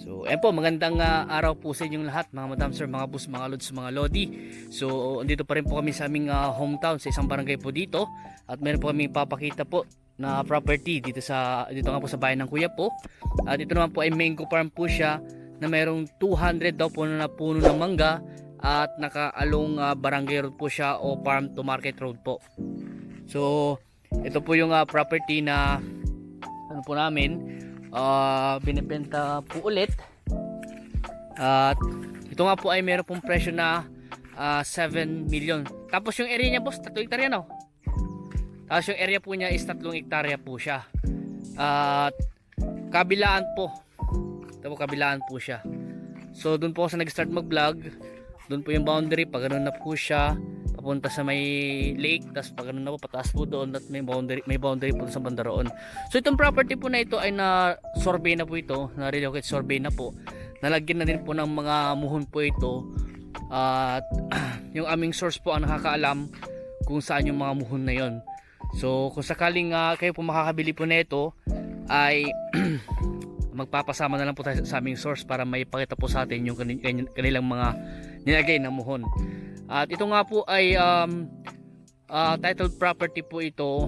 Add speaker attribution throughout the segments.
Speaker 1: So, ayan po, magandang araw po sa inyong lahat, mga madam sir, mga boss, mga lods, mga lodi. So, andito pa rin po kami sa aming hometown, sa isang barangay po dito. At meron po kami papakita po na property dito nga po sa bayan ng Kuya po. At ito naman po ay mango farm po siya na mayroong 200 daw po na puno ng mangga at nakaalong barangay road po siya o farm to market road po. So, ito po yung property na ano po namin binibenta po ulit. At ito nga po ay meron pong presyo na 7 million. Tapos yung area niya boss, 3 hektarya no? Tapos yung area po niya is 3 hektarya po siya. At kabilaan po. Ito po, kabilaan po siya. So doon po ako sa nag-start mag-vlog. Doon po yung boundary, pag ganun na po siya papunta sa may lake, tapos pag ganun na po pataas po doon at may boundary po sa banda roon. So itong property po na ito ay na survey na po ito, na relocate survey na po. Nalagyan na din po ng mga muhon po ito. At yung aming source po ang nakakaalam kung saan yung mga muhon na yon. So kung sakaling kayo po makakabili po nito ay magpapasama na lang po tayo sa aming source para may pakita po sa atin yung kanilang mga nilagay na muhon. At ito nga po ay titled property po ito.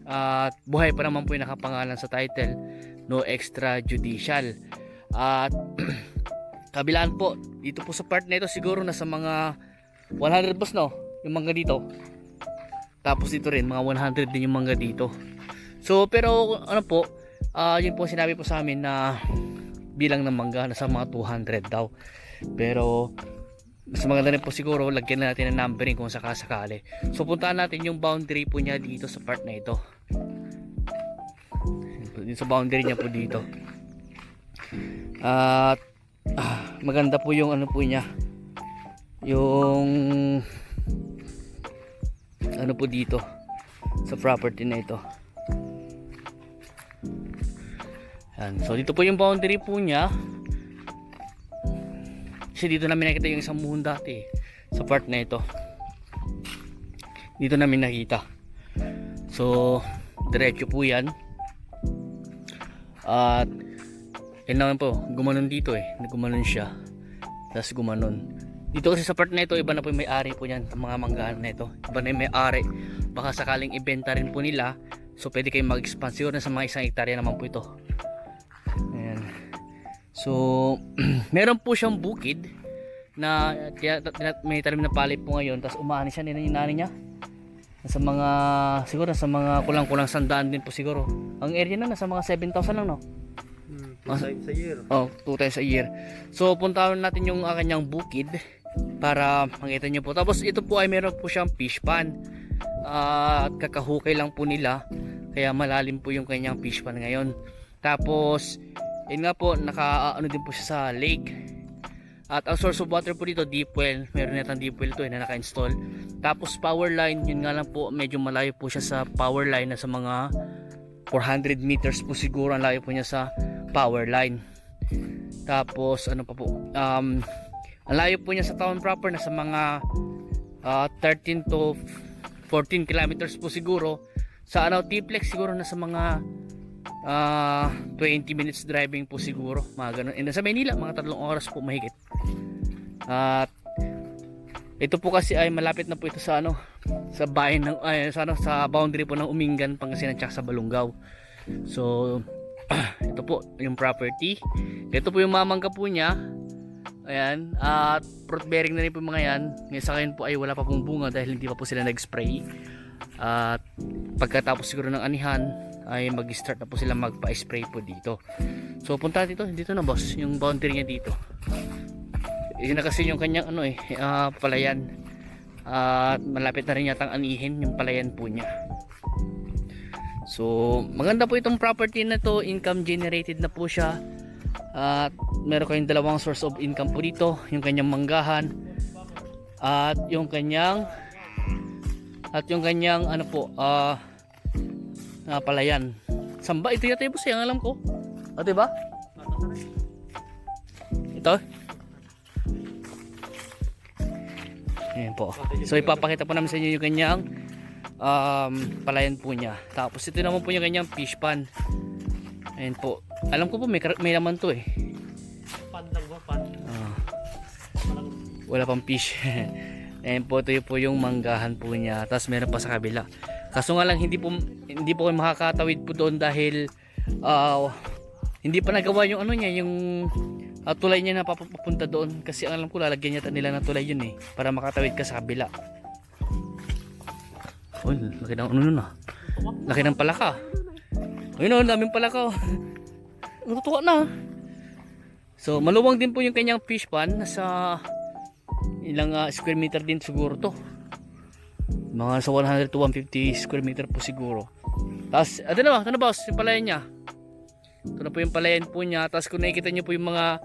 Speaker 1: At buhay pa naman po yung nakapangalan sa title, no extrajudicial. At kabilaan po dito po sa part na ito siguro nasa mga 100 boss no, yung mangga dito. Tapos dito rin mga 100 din yung mangga dito. So pero ano po, yun po sinabi po sa amin na bilang ng mangga nasa mga 200 daw. Pero mas maganda rin po siguro lagyan na natin ng numbering kung sakasakali. So puntaan natin yung boundary po niya dito sa part na ito. Dito sa boundary niya po dito. At maganda po yung ano po niya, yung ano po dito sa property na ito. Yan. So dito po yung boundary po niya. Kasi dito namin nakita yung isang muhon dati sa part na ito. Dito namin nakita. So diretso po yan. At yun naman po, gumanon dito gumanon siya. Tapos gumanon. Dito kasi sa part na ito, iba na po yung may-ari po yan, mga manggahan na ito. Iba na yung may-ari. Baka sakaling ibenta rin po nila. So pwede kayong mag-expand. Siguro na sa mga 1 hektarya naman po ito. Ayan. So meron po siyang bukid na may talim na palay po ngayon. Tapos umaani siya nila yung nanay niya. Nasa mga siguro nasa mga kulang-kulang 100 din po siguro. Ang area na nasa mga 7,000 lang no.
Speaker 2: 2 times a year.
Speaker 1: Oh, 2 times a year. So puntahan natin yung kanyang bukid para makita niyo po. Tapos ito po ay meron po siyang fish pond. At kakahukay lang po nila. Kaya malalim po yung kanyang fish pond ngayon. Tapos yun nga po, naka-ano din po siya sa lake. At ang source of water po dito, deep well. Meron natang deep well ito na naka-install. Tapos power line, yun nga lang po, medyo malayo po siya sa power line na sa mga 400 meters po siguro ang layo po niya sa power line. Tapos ano pa po, ang layo po niya sa town proper na sa mga 13 to 14 kilometers po siguro. Sa T-Plex siguro na sa mga 20 minutes driving po siguro, mga ganun. And sa Maynila mga 3 oras po mahigit. At ito po kasi ay malapit na po ito sa sa bayan ng sa boundary po ng Umingan, Pangasinan at sa Balungaw. So ito po yung property. Ito po yung mamangga po niya. Ayan, at fruit bearing na rin po mga yan. Ngayon sa ngayon po ay wala pa pong bunga dahil hindi pa po sila nag-spray. At pagkatapos siguro ng anihan ay mag-start na po sila magpa-spray po dito. So punta dito na boss, yung boundary niya dito. Yun na kasi yung kanyang palayan. At malapit na rin yatang anihin yung palayan po niya. So maganda po itong property na to, income generated na po siya. At meron kayong dalawang source of income po dito, yung kanyang manggahan at yung kanyang ano po palayan. Samba ito yata yung boss, ang alam ko. O diba? Ito. Ayan po. So ipapakita po namin sa inyo yung kanyang palayan po niya. Tapos ito naman po yung kanyang fish pond. Ayan po. Alam ko po may laman to eh. Wala pang fish. Ayan po, ito po yung manggahan po niya. Tapos meron pa sa kabila. Kaso nga lang hindi po kayo makakatawid po doon dahil hindi pa nagawa yung ano niya, yung tulay niya na papunta doon. Kasi ang alam ko lalagyan niya nila ng tulay yun eh, para makatawid ka sa kabila. Oh, laki ng ano nun ah. Laki ng palaka. Ayun oh, daming palaka oh. Natutuwa na. So maluwang din po yung kanyang fish pan. Nasa ilang square meter din siguro to. Mga sa 100 to 150 square meter po siguro. Tapos ito na boss, yung palayan niya. Ito na po yung palayan po niya. Tapos kung nakikita niyo po yung mga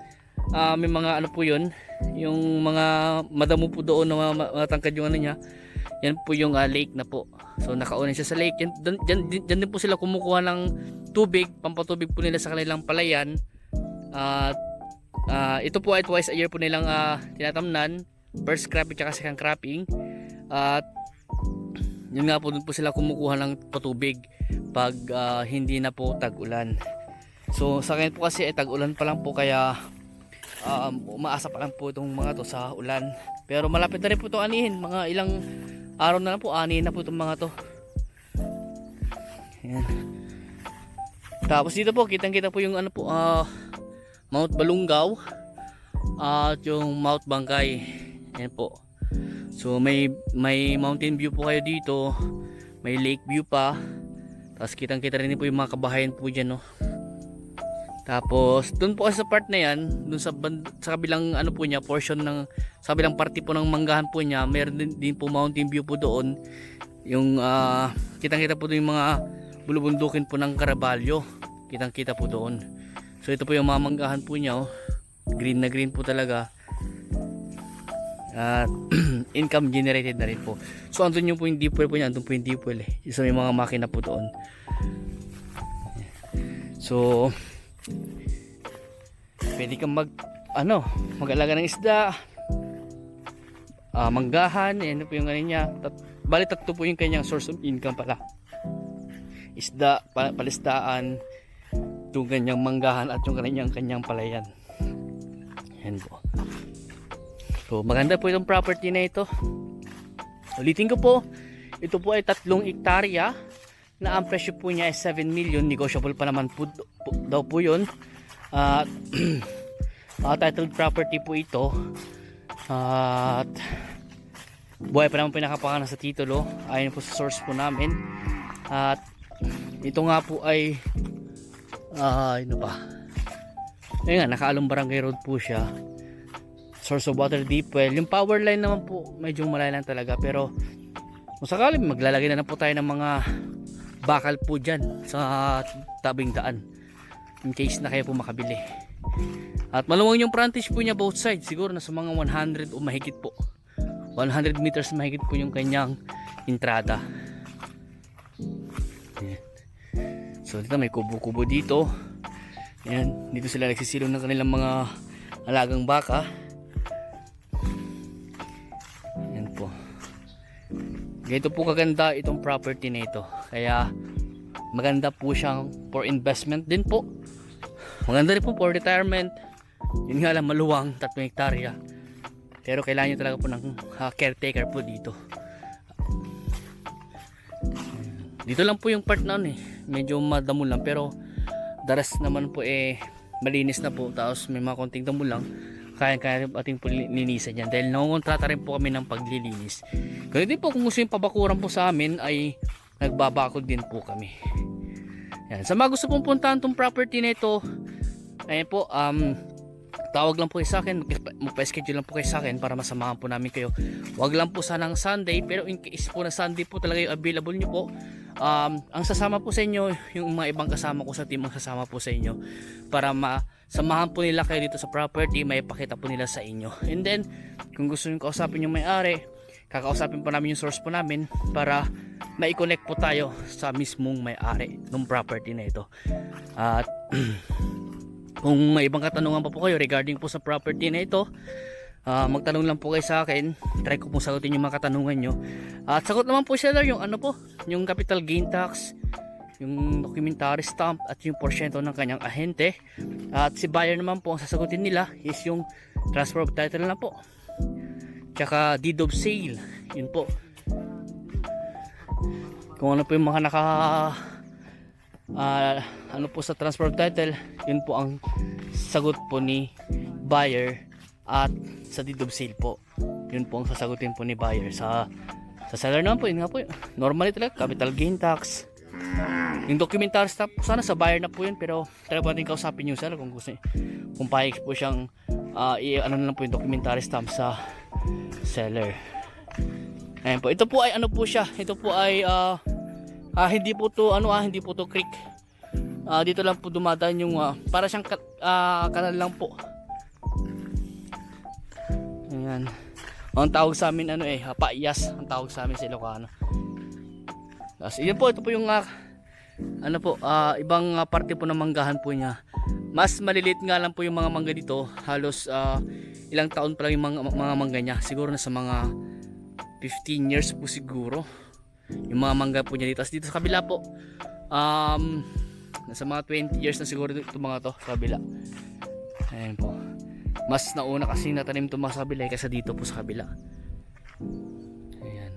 Speaker 1: may mga ano po yun, yung mga madamo po doon na matangkad yung ano niya. Yan po yung lake na po. So nakaunin siya sa lake. Dyan din po sila kumukuha ng tubig, pampatubig po nila sa kanilang palayan. Ito po ay twice a year po nilang tinatamnan. First cropping at second cropping. At yun nga po, dun po sila kumukuha ng patubig pag hindi na po tag-ulan. So sa akin po kasi ay tag-ulan pa lang po, kaya umaasa pa lang po itong mga to sa ulan. Pero malapit na rin po itong anihin. Mga ilang araw na lang po, anihin na po itong mga to. Ayan. Tapos dito po, kitang kita po yung ano po, Mount Balungaw at yung Mount Bangkay. Ayan po. So may mountain view po kayo dito, may lake view pa. Tapos kitang kita rin po yung mga kabahayan po dyan, no. Tapos doon po sa part na yan, doon sa kabilang ano po niya, portion ng sa kabilang parte po ng manggahan po niya, meron din po mountain view po doon. Yung kitang kita po doon yung mga bulubundukin po ng Caraballo. Kitang kita po doon. So ito po yung mga manggahan po niya, oh. Green na green po talaga. At income generated na rin po. So andun yung po yung deep well po niya, andun po yung deep well eh. So may mga makina po doon. So pwede kang mag-alaga ng isda, manggahan, ano po yung ano niya. Bali tatlo po yung kanyang source of income pala. Isda, palistaan, yung kanyang manggahan at yung kanyang palayan. Yan po. So maganda po itong property na ito. Ulitin ko po, ito po ay 3 hektarya na ang presyo po niya ay 7 million. Negotiable pa naman po daw po yun. Titled property po ito. At buhay pa naman pinakapangalan sa titulo ayon po sa source po namin. At ito nga po ay ano pa, ayun nga, Nakaalong Barangay Road po siya. Source of water deep well. Yung power line naman po medyo malayo talaga, pero kung sakali maglalagay na po tayo ng mga bakal po dyan sa tabing daan in case na kayo po makabili. At maluwang yung frontage po niya both sides, siguro nasa mga 100 o mahigit po, 100 meters mahigit po yung kanyang entrada. Ayan. So dito may kubo-kubo dito. Ayan, dito sila nagsisilong ng kanilang mga alagang baka. Ayan po. Ganito po kaganda itong property na ito. Kaya maganda po siyang for investment din po. Maganda rin po for retirement. Yun nga lang, maluwang 3 hektarya. Pero kailangan nyo talaga po ng caretaker po dito. Dito lang po yung part na eh, medyo madamo lang, pero the rest naman po malinis na po. Tapos may mga konting damo lang, kaya ating po linisan yan dahil nangongontrata rin po kami ng paglilinis. Ganun din po, kung gusto yung pabakuran po sa amin ay nagbabakod din po kami. Yan. Sa mga gusto pong puntahan tong property na ito, ayan po, tawag lang po kayo sa akin, magpa-schedule lang po kayo sa akin para masamahan po namin kayo. Wag lang po sanang Sunday, pero in case po na Sunday po talaga yung available nyo po, ang sasama po sa inyo, yung mga ibang kasama ko sa team ang sasama po sa inyo para masamahan po nila kayo dito sa property, may pakita po nila sa inyo. And then kung gusto nyo kausapin yung may-ari, kakausapin po namin yung source po namin para mai-connect po tayo sa mismong may-ari ng property na ito. At kung may ibang katanungan pa po kayo regarding po sa property na ito, magtanong lang po kayo sa akin. Try ko pong sagutin yung mga katanungan nyo. At sagot naman po seller yung ano po, yung capital gain tax, yung documentary stamp at yung porsyento ng kanyang ahente. At si buyer naman po, ang sasagutin nila is yung transfer of title na po. tsaka deed of sale. Yun po. Kung ano po yung mga ano po sa transfer of title, yun po ang sagot po ni buyer. At sa deed of sale po, yun po ang sasagutin po ni buyer. Sa seller naman po, yun nga po, normally talaga capital gain tax. Yung documentary stuff, sana sa buyer na po yun, pero talaga po natin kausapin yung seller kung gusto niya. Kung payag po siyang ano na lang po yung documentary stamp sa seller. Ayan po, ito po ay ano po siya, ito po ay hindi po to hindi po to creek. Dito lang po dumadaan yung para siyang kanal lang po. Ayan. Ang tawag sa amin paiyas ang tawag sa amin sa Ilocano. Tapos ito po yung ibang parte po ng manggahan po niya. Mas maliliit nga lang po yung mga mangga dito. Halos ilang taon pa lang yung mga mangga niya. Siguro na sa mga 15 years po siguro. Yung mga mangga po niya dito. Tapos dito sa kabila po nasa mga 20 years na siguro ito mga to sa kabila. Ayan po. Mas nauna kasi natanim ito mga sa kabila kaysa dito po sa kabila. Ayan.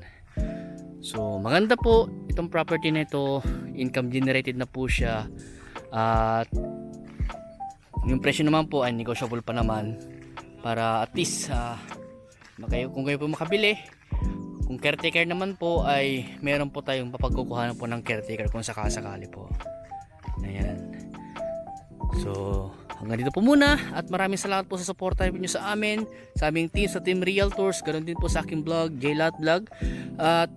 Speaker 1: So maganda po itong property na ito. Income generated na po siya. At yung presyo naman po ay negotiable pa naman. Para at least kung kayo po makabili. Kung caretaker naman po ay meron po tayong papagkukuhanan po ng caretaker kung sakasakali po. Ayan. So hanggang dito po muna at maraming salamat po sa suporta niyo sa amin, sa aming team, sa Team Realtors, ganoon din po sa aking vlog, Jlat Vlog. At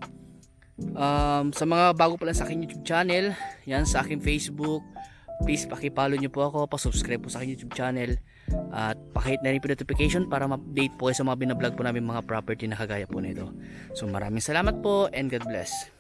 Speaker 1: sa mga bago pa lang sa aking YouTube channel, yan sa aking Facebook, please paki-follow niyo po ako, pa-subscribe po sa aking YouTube channel at paki-hit na rin po notification para ma-update po kayo sa mga binablog po namin mga property na kagaya po nito. So maraming salamat po and God bless.